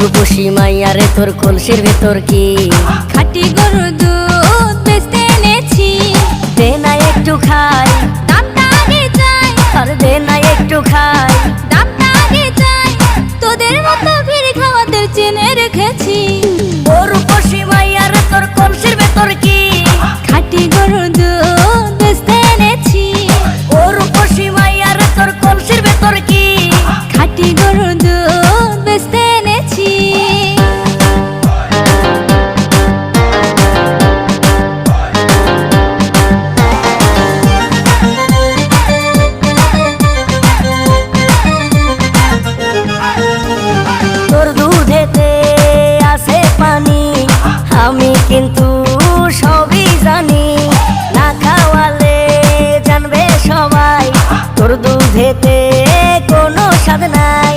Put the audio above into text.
রূপসী মাইয়ারে তোর কলসির ভেতর কি খাঁটি গরুর দুধ বেচতে এনেছি। দে না একটু খাই, দামটা আগে চাই, আর দে না একটু খাই। দামটা আগে চাই, তোদের মতো ভিড় খাওয়াদের চেনে রেখেছি। ও রূপসী মাইয়ারে তোর কলসির ভেতর কি খাঁটি গরুর দুধ বেচতে এনেছি। ও রূপসী মাইয়ারে তোর কলসির ভেতর কি খাঁটি গরুর দুধ বেচতে এনেছি। তোর দুধেতে আছে পানি, আমি কিন্তু সবই জানি। না খাওয়ালে জানবে সবাই তোর দুধেতে কোনো স্বাদ নাই।